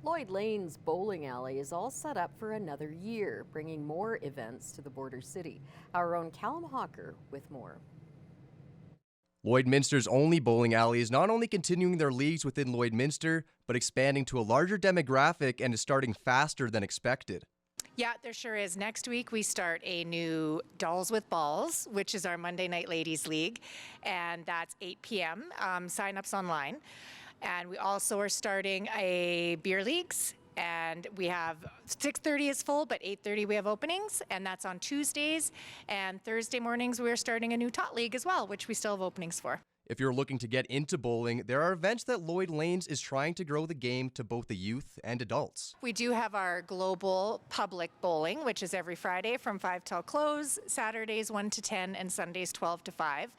Lloyd Lane's bowling alley is all set up for another year, bringing more events to the border city. Our own Callum Hawker with more. Lloydminster's only bowling alley is not only continuing their leagues within Lloydminster, but expanding to a larger demographic and is starting faster than expected. Yeah, there sure is. Next week, we start a new Dolls with Balls, which is our Monday Night Ladies League, and that's 8 p.m. Sign-ups online. And we also are starting a beer leagues, and we have 6:30 is full, but 8:30 we have openings, and that's on Tuesdays. And Thursday mornings, we're starting a new Tot League as well, which we still have openings for. If you're looking to get into bowling, there are events that Lloyd Lanes is trying to grow the game to both the youth and adults. We do have our global public bowling, which is every Friday from 5 till close, Saturdays 1 to 10, and Sundays 12 to 5.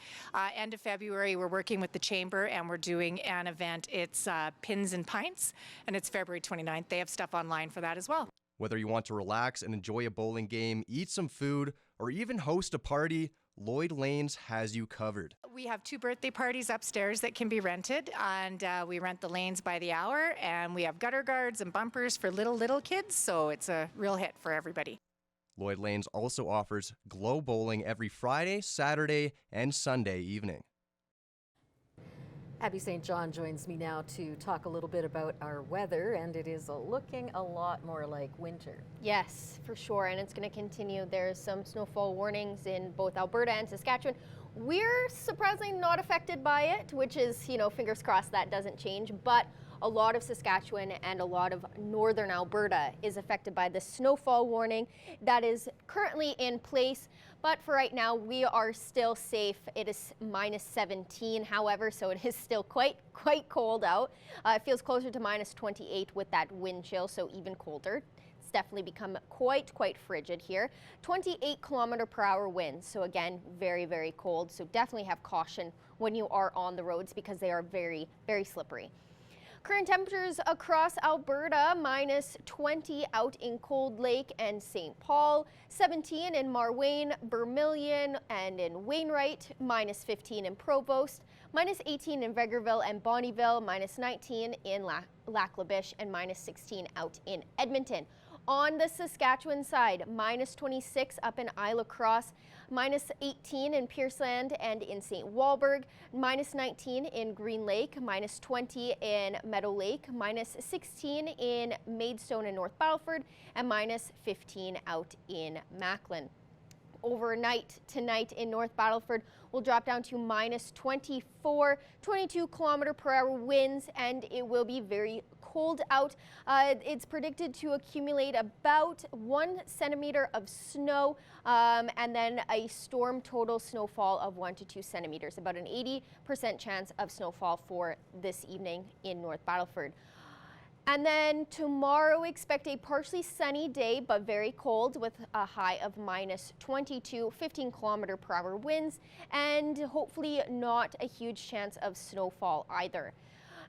End of February, we're working with the Chamber, and we're doing an event. It's Pins and Pints, and it's February 29th. They have stuff online for that as well. Whether you want to relax and enjoy a bowling game, eat some food, or even host a party, Lloyd Lanes has you covered. We have 2 birthday parties upstairs that can be rented, and we rent the lanes by the hour, and we have gutter guards and bumpers for little kids, so it's a real hit for everybody. Lloyd Lanes also offers glow bowling every Friday, Saturday, and Sunday evening. Abby St. John joins me now to talk a little bit about our weather, and it is looking a lot more like winter. Yes, for sure, and it's going to continue. There's some snowfall warnings in both Alberta and Saskatchewan. We're surprisingly not affected by it, which is, fingers crossed that doesn't change, but a lot of Saskatchewan and a lot of northern Alberta is affected by the snowfall warning that is currently in place. But for right now, we are still safe. It is minus 17, however, so it is still quite cold out. It feels closer to minus 28 with that wind chill, so even colder. It's definitely become quite frigid here. 28 km/h winds, so again, very cold. So definitely have caution when you are on the roads because they are very slippery. Current temperatures across Alberta, minus 20 out in Cold Lake and St. Paul, 17 in Marwayne, Vermilion, and in Wainwright, minus 15 in Provost, minus 18 in Vegreville and Bonnyville, minus 19 in Lac La Biche, and minus 16 out in Edmonton. On the Saskatchewan side, minus 26 up in Isle Cross, minus 18 in Pierceland and in St. Walburg, minus 19 in Green Lake, minus 20 in Meadow Lake, minus 16 in Maidstone and North Battleford, and minus 15 out in Macklin. Overnight tonight in North Battleford will drop down to minus 24, 22 km/h winds, and it will be very cold out. It's predicted to accumulate about 1 centimeter of snow and then a storm total snowfall of 1 to 2 centimeters, about an 80% chance of snowfall for this evening in North Battleford. And then tomorrow, expect a partially sunny day, but very cold with a high of minus 22, 15 km/h winds, and hopefully not a huge chance of snowfall either.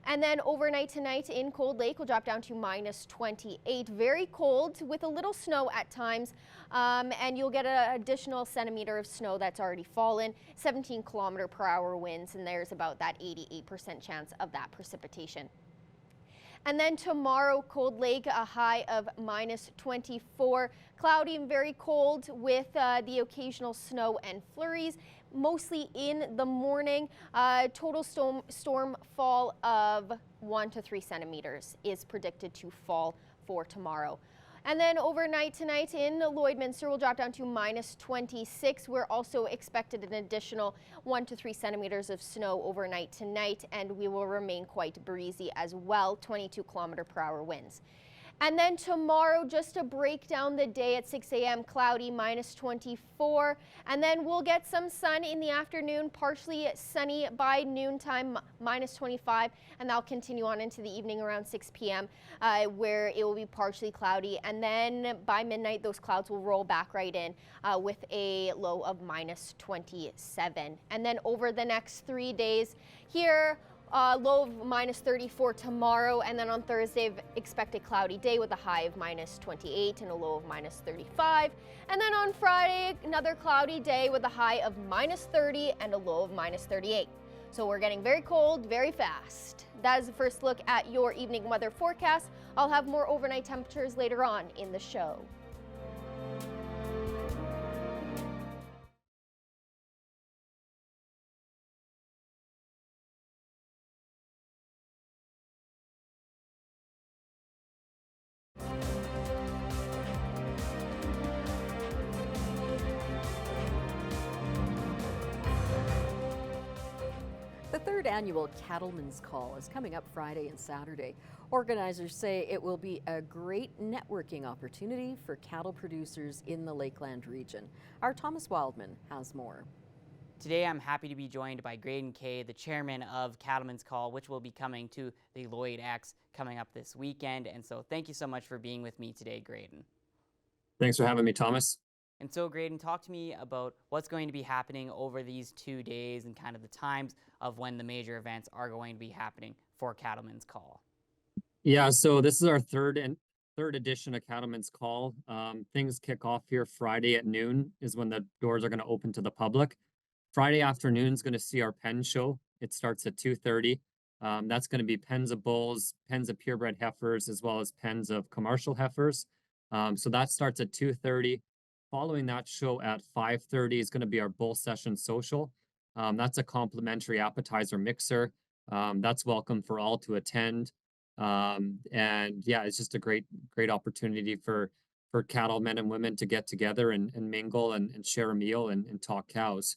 And then overnight tonight in Cold Lake will drop down to minus 28, very cold with a little snow at times, and you'll get an additional centimeter of snow that's already fallen, 17 km/h winds, and there's about that 88% chance of that precipitation. And then tomorrow, Cold Lake, a high of minus 24. Cloudy and very cold with the occasional snow and flurries, mostly in the morning. Total storm fall of 1 to 3 centimeters is predicted to fall for tomorrow. And then overnight tonight in Lloydminster will drop down to minus 26. We're also expected an additional 1 to 3 centimeters of snow overnight tonight, and we will remain quite breezy as well, 22 km/h winds. And then tomorrow, just to break down the day at 6 a.m., cloudy, minus 24. And then we'll get some sun in the afternoon, partially sunny by noontime, minus 25. And that'll continue on into the evening around 6 p.m., where it will be partially cloudy. And then by midnight, those clouds will roll back right in with a low of minus 27. And then over the next 3 days here, low of minus 34 tomorrow, and then on Thursday expect a cloudy day with a high of minus 28 and a low of minus 35. And then on Friday, another cloudy day with a high of minus 30 and a low of minus 38. So we're getting very cold very fast. That is the first look at your evening weather forecast. I'll have more overnight temperatures later on in the show. The third annual Cattlemen's Call is coming up Friday and Saturday. Organizers say it will be a great networking opportunity for cattle producers in the Lakeland region. Our Thomas Wildman has more. Today I'm happy to be joined by Graydon Kay, the chairman of Cattlemen's Call, which will be coming to the Lloyd X coming up this weekend. And so thank you so much for being with me today, Graydon. Thanks for having me, Thomas. And so Graydon, talk to me about what's going to be happening over these 2 days and kind of the times of when the major events are going to be happening for Cattlemen's Call. Yeah, so this is our third edition of Cattlemen's Call. Things kick off here Friday at noon is when the doors are going to open to the public. Friday afternoon is going to see our pen show. It starts at 2:30. That's going to be pens of bulls, pens of purebred heifers, as well as pens of commercial heifers. So that starts at 2:30. Following that show at 5:30 is going to be our bull session social. That's a complimentary appetizer mixer. That's welcome for all to attend. And yeah, it's just a great opportunity for cattlemen and women to get together and mingle and share a meal and talk cows.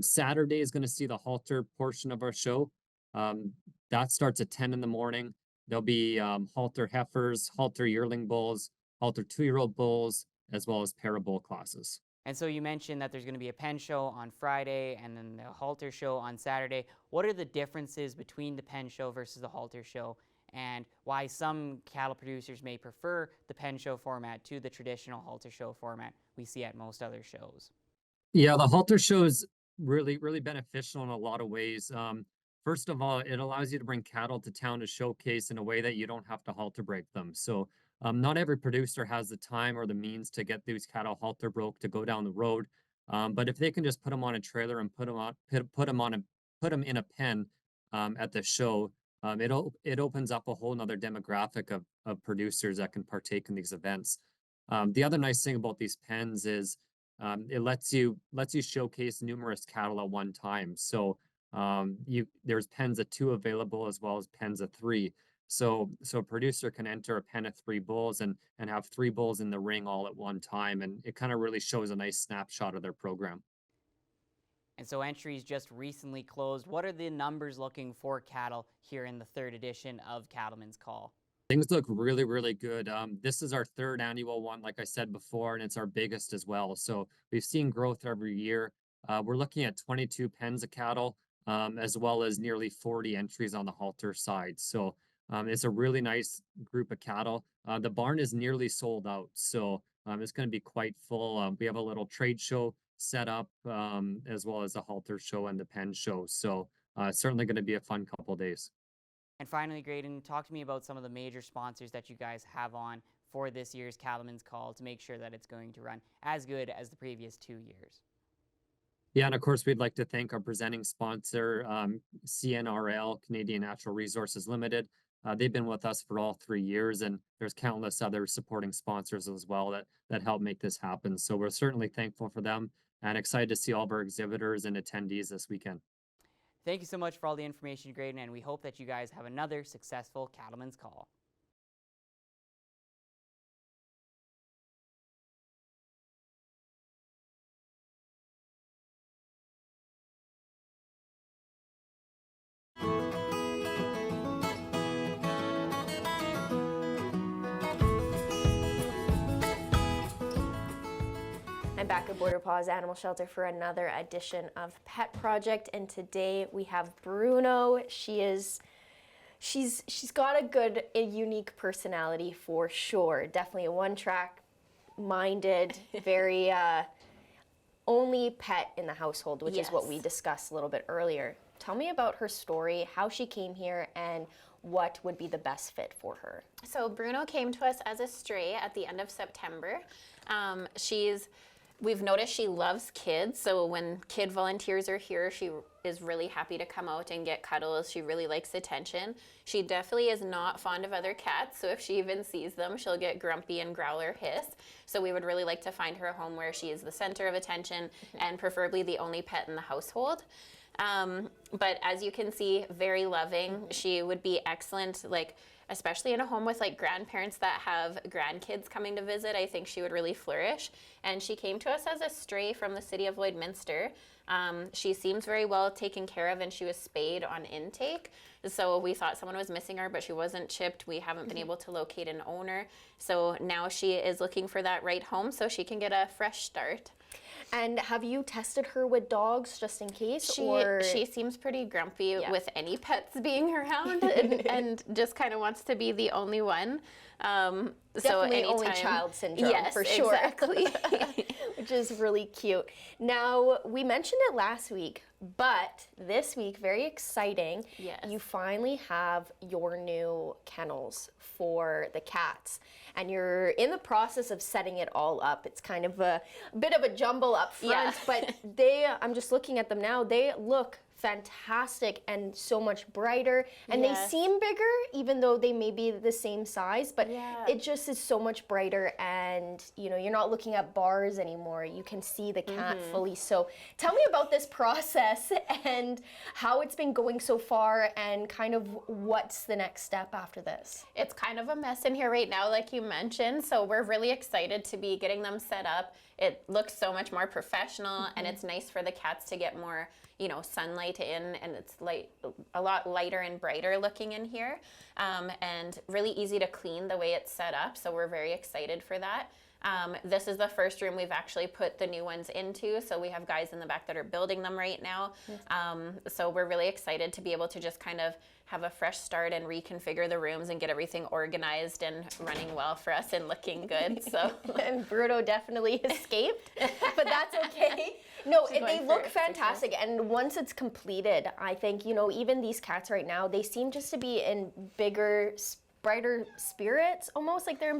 Saturday is going to see the halter portion of our show. That starts at 10 in the morning. There'll be halter heifers, halter yearling bulls, halter 2-year-old bulls, as well as para bull classes. And so you mentioned that there's going to be a pen show on Friday and then the halter show on Saturday. What are the differences between the pen show versus the halter show, and why some cattle producers may prefer the pen show format to the traditional halter show format we see at most other shows? Yeah, the halter show is really beneficial in a lot of ways. First of all, it allows you to bring cattle to town to showcase in a way that you don't have to halter break them. So not every producer has the time or the means to get these cattle halter broke to go down the road. But if they can just put them on a trailer and put them in a pen at the show, it opens up a whole nother demographic of producers that can partake in these events. The other nice thing about these pens is it lets you showcase numerous cattle at one time. So there's pens of 2 available as well as pens of 3. So a producer can enter a pen of 3 bulls and have 3 bulls in the ring all at one time, and it kind of really shows a nice snapshot of their program. And so entries just recently closed. What are the numbers looking for cattle here in the third edition of Cattlemen's Call? Things look really good. This is our third annual one, like I said before, and it's our biggest as well. So we've seen growth every year. We're looking at 22 pens of cattle, as well as nearly 40 entries on the halter side. So it's a really nice group of cattle. The barn is nearly sold out, so it's going to be quite full. We have a little trade show set up, as well as a halter show and the pen show. So it's certainly going to be a fun couple of days. And finally, Graydon, talk to me about some of the major sponsors that you guys have on for this year's Cattlemen's Call to make sure that it's going to run as good as the previous 2 years. Yeah, and of course, we'd like to thank our presenting sponsor, CNRL, Canadian Natural Resources Limited. They've been with us for all 3 years, and there's countless other supporting sponsors as well that help make this happen. So we're certainly thankful for them and excited to see all of our exhibitors and attendees this weekend. Thank you so much for all the information, Graydon, and we hope that you guys have another successful Cattlemen's Call. I'm back at Border Paws Animal Shelter for another edition of Pet Project, and today we have Bruno. She's got a unique personality for sure. Definitely a one-track minded, very only pet in the household, which is what we discussed a little bit earlier. Tell me about her story, how she came here, and what would be the best fit for her. So Bruno came to us as a stray at the end of September. She's We've noticed she loves kids, so when kid volunteers are here, she is really happy to come out and get cuddles. She really likes attention. She definitely is not fond of other cats, so if she even sees them, she'll get grumpy and growl or hiss. So we would really like to find her a home where she is the center of attention and preferably the only pet in the household. But as you can see, very loving. She would be excellent, like, especially in a home with like grandparents that have grandkids coming to visit. I think she would really flourish. And she came to us as a stray from the city of Lloydminster. She seems very well taken care of, and she was spayed on intake. So we thought someone was missing her, but she wasn't chipped. We haven't been able to locate an owner. So now she is looking for that right home so she can get a fresh start. And have you tested her with dogs just in case? She seems pretty grumpy with any pets being around and just kind of wants to be the only one. Definitely only child syndrome, yes, for sure. Exactly. Which is really cute. Now, we mentioned it last week, but this week, very exciting, Yes. you finally have your new kennels for the cats. And you're in the process of setting it all up. It's kind of a bit of a jumble up front, but I'm just looking at them now, they look fantastic and so much brighter, and they seem bigger even though they may be the same size, but it just is so much brighter, and you know, you're not looking at bars anymore, you can see the cat fully. So tell me about this process and how it's been going so far, and kind of what's the next step after this. It's kind of a mess in here right now, like you mentioned, so we're really excited to be getting them set up. It looks so much more professional, and it's nice for the cats to get more, you know, sunlight in, and it's a lot lighter and brighter looking in here, and really easy to clean the way it's set up, so we're very excited for that. This is the first room we've actually put the new ones into, so we have guys in the back that are building them right now. So we're really excited to be able to just kind of have a fresh start and reconfigure the rooms and get everything organized and running well for us and looking good. So and Bruno definitely escaped, but that's okay. No, they look fantastic, and once it's completed, I think, you know, even these cats right now, they seem just to be in bigger, brighter spirits, almost like they're in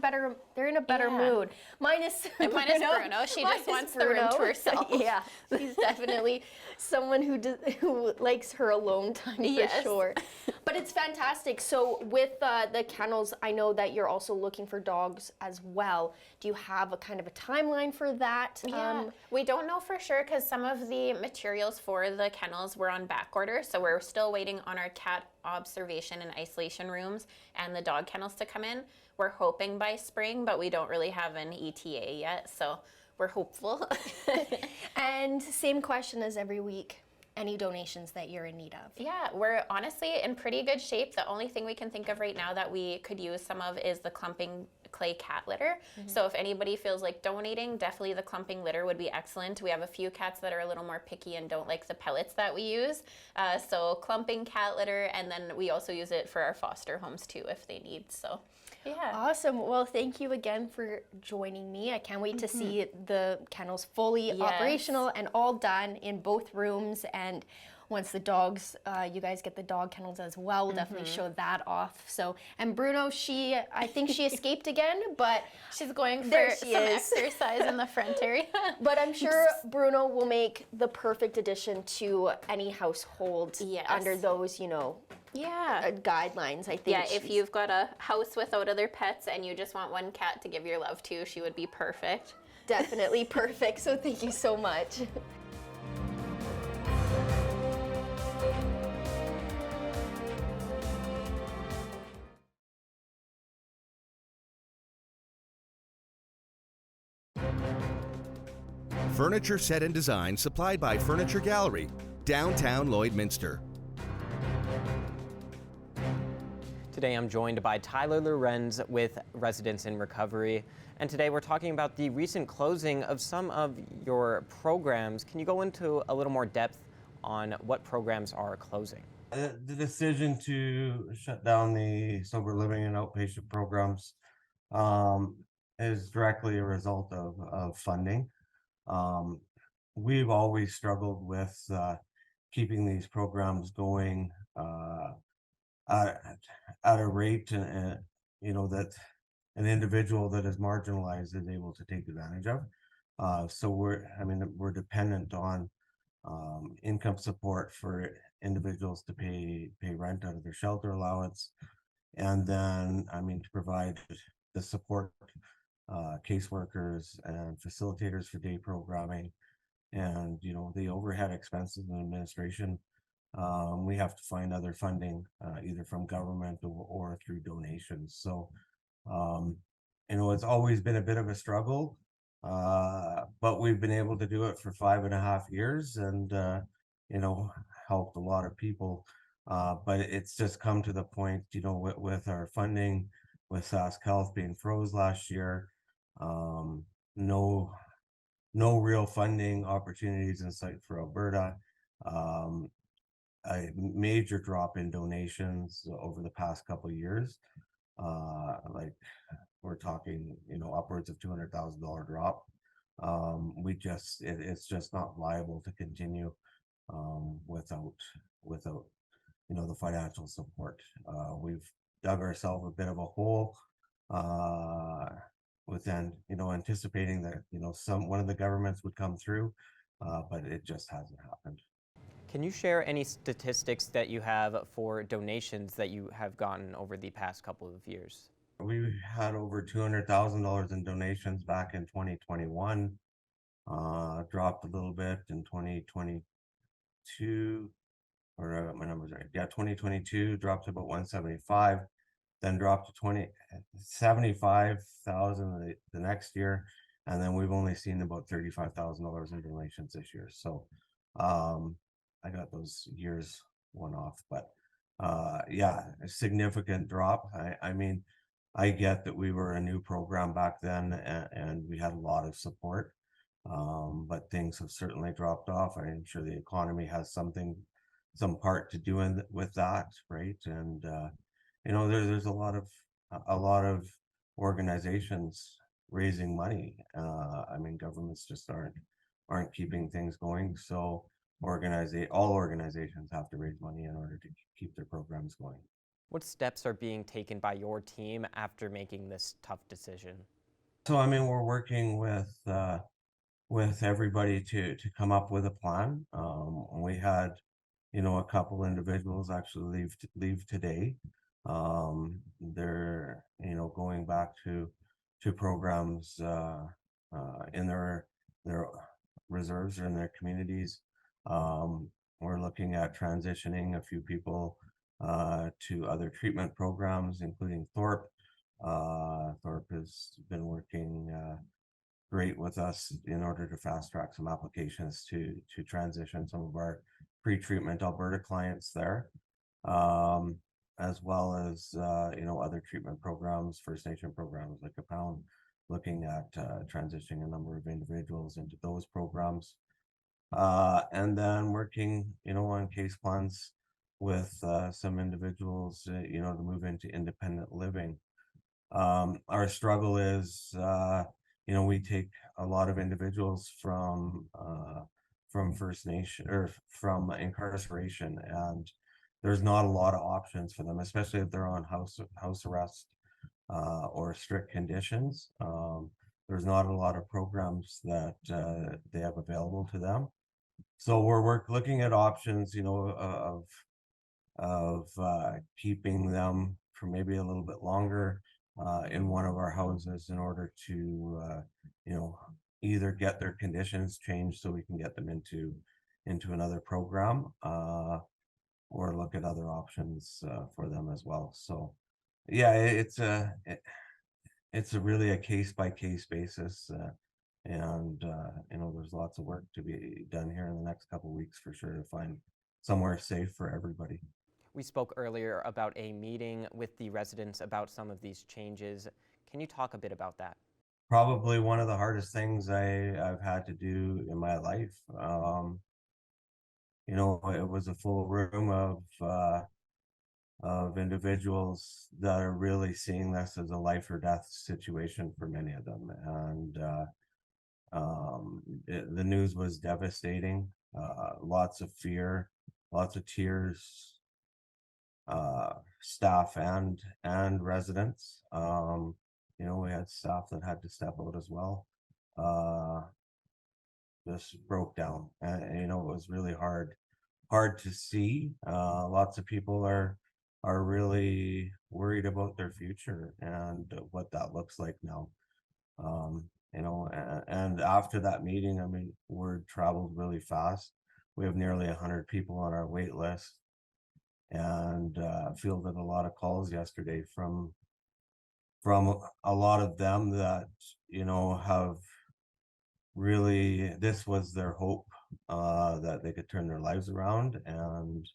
a better mood. Minus Bruno. She just wants the room to herself. Yeah, she's definitely someone who likes her alone time for sure. But it's fantastic. So with the kennels, I know that you're also looking for dogs as well. Do you have a kind of a timeline for that? Yeah, we don't know for sure because some of the materials for the kennels were on back order, so we're still waiting on our cat observation and isolation rooms and the dog kennels to come in. We're hoping by spring, but we don't really have an ETA yet, so we're hopeful. And same question as every week. Any donations that you're in need of? Yeah, we're honestly in pretty good shape. The only thing we can think of right now that we could use some of is the clumping clay cat litter. So if anybody feels like donating, definitely the clumping litter would be excellent. We have a few cats that are a little more picky and don't like the pellets that we use. So clumping cat litter, and then we also use it for our foster homes too if they need. So yeah. Awesome. Well, thank you again for joining me. I can't wait to see the kennels fully operational and all done in both rooms. And once the dogs, you guys get the dog kennels as well, we'll definitely show that off. So, and Bruno, I think she escaped again, but she's going for some exercise in the front area. But I'm sure Bruno will make the perfect addition to any household under those, you know, guidelines. I think. Yeah, if you've got a house without other pets and you just want one cat to give your love to, she would be perfect. Definitely perfect. So thank you so much. Furniture set and design supplied by Furniture Gallery, downtown Lloydminster. Today I'm joined by Tyler Lorenz with Residents in Recovery, and today we're talking about the recent closing of some of your programs. Can you go into a little more depth on what programs are closing? The decision to shut down the sober living and outpatient programs is directly a result of funding. We've always struggled with keeping these programs going at a rate, you know, that an individual that is marginalized is able to take advantage of. So we're dependent on income support for individuals to pay rent out of their shelter allowance, and then to provide the support, caseworkers and facilitators for day programming, and the overhead expenses and administration. We have to find other funding, either from government or through donations. So um, it's always been a bit of a struggle, but we've been able to do it for 5.5 years, and you know, helped a lot of people. But it's just come to the point, with our funding, with Sask Health being froze last year, um, no no real funding opportunities in sight for Alberta. Um, a major drop in donations over the past couple of years. Like we're talking, upwards of $200,000 drop. It's just not viable to continue without the financial support. We've dug ourselves a bit of a hole, uh, within anticipating that some one of the governments would come through, but it just hasn't happened. Can you share any statistics that you have for donations that you have gotten over the past couple of years? We had over $200,000 in donations back in 2021. Dropped a little bit in 2022, or my numbers right. Yeah, 2022 dropped to about 175, then dropped to 75,000 the next year, and then we've only seen about $35,000 in donations this year. So, um, I got those years one off, but yeah, a significant drop. I get that we were a new program back then, and we had a lot of support, but things have certainly dropped off. I'm sure the economy has some part to do with that, right? And there's a lot of organizations raising money. Governments just aren't keeping things going. So all organizations have to raise money in order to keep their programs going. What steps are being taken by your team after making this tough decision? So we're working with everybody to come up with a plan. We had a couple individuals actually leave today. They're going back to programs, in their reserves or in their communities. We're looking at transitioning a few people to other treatment programs, including Thorpe. Thorpe has been working great with us in order to fast track some applications to transition some of our pre-treatment Alberta clients there, um, as well as other treatment programs, First Nation programs like a pound, looking at transitioning a number of individuals into those programs, and then working on case plans with some individuals to move into independent living. Our struggle is, we take a lot of individuals from First Nation or from incarceration, and there's not a lot of options for them, especially if they're on house arrest, or strict conditions. There's not a lot of programs that they have available to them. So we're looking at options, of keeping them for maybe a little bit longer in one of our houses in order to either get their conditions changed so we can get them into another program, or look at other options for them as well. So yeah, it's a really a case by case basis, and there's lots of work to be done here in the next couple of weeks for sure to find somewhere safe for everybody. We spoke earlier about a meeting with the residents about some of these changes. Can you talk a bit about that? Probably one of the hardest things I've had to do in my life. It was a full room of individuals that are really seeing this as a life or death situation for many of them, and the news was devastating. Lots of fear, lots of tears, staff and residents. We had staff that had to step out as well. just broke down. And you know, it was really hard to see. Lots of people are really worried about their future and what that looks like now. You know, and after that meeting, I mean, word traveled really fast. We have nearly 100 people on our wait list, and fielded a lot of calls yesterday from a lot of them that, you know, have really, this was their hope, that they could turn their lives around, and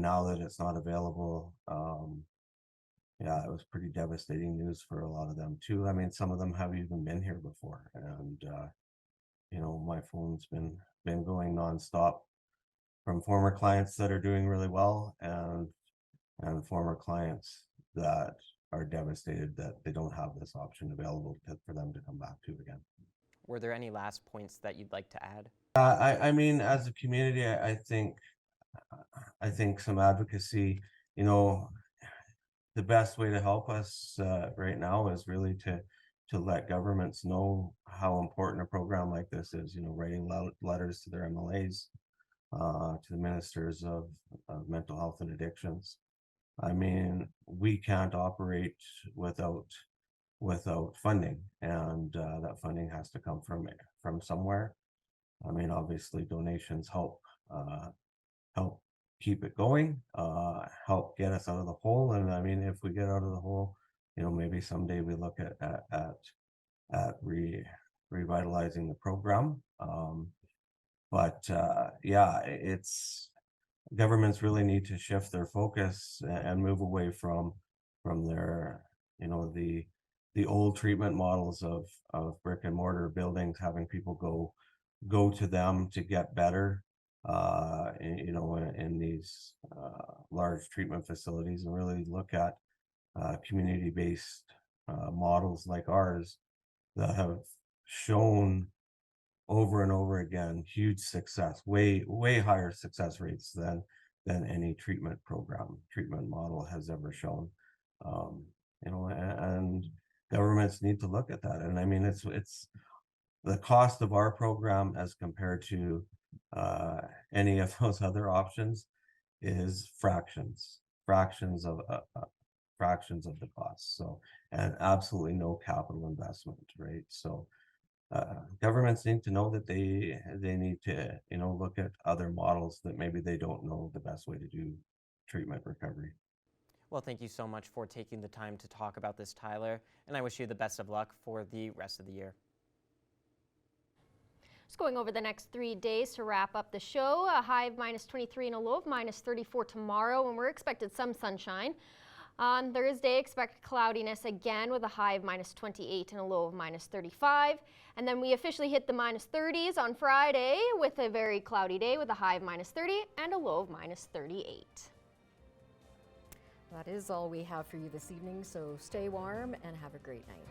now that it's not available, yeah, it was pretty devastating news for a lot of them too. I mean, some of them have even been here before, and you know, my phone's been going nonstop from former clients that are doing really well, and former clients that are devastated that they don't have this option available for them to come back to again. Were there any last points that you'd like to add? I mean, as a community, I think some advocacy, you know, the best way to help us right now is really to let governments know how important a program like this is. You know, writing letters to their MLAs, to the ministers of mental health and addictions. I mean, we can't operate without funding, and that funding has to come from somewhere. I mean, obviously, donations help keep it going, help get us out of the hole. And I mean, if we get out of the hole, you know, maybe someday we look at revitalizing the program. But yeah, it's governments really need to shift their focus and move away from their, you know, the old treatment models of brick and mortar buildings, having people go to them to get better, you know, in these large treatment facilities, and really look at community-based models like ours that have shown over and over again huge success, way higher success rates than any treatment model has ever shown. You know, and governments need to look at that. And I mean, it's the cost of our program as compared to any of those other options is fractions of the cost. So, and absolutely no capital investment, right? So governments need to know that they need to, you know, look at other models that maybe they don't know the best way to do treatment recovery. Well, thank you so much for taking the time to talk about this, Tyler, and I wish you the best of luck for the rest of the year. Just going over the next 3 days to wrap up the show. A high of -23 and a low of -34 tomorrow, and we're expected some sunshine. On Thursday, expect cloudiness again with a high of -28 and a low of -35. And then we officially hit the -30s on Friday with a very cloudy day with a high of -30 and a low of -38. That is all we have for you this evening, so stay warm and have a great night.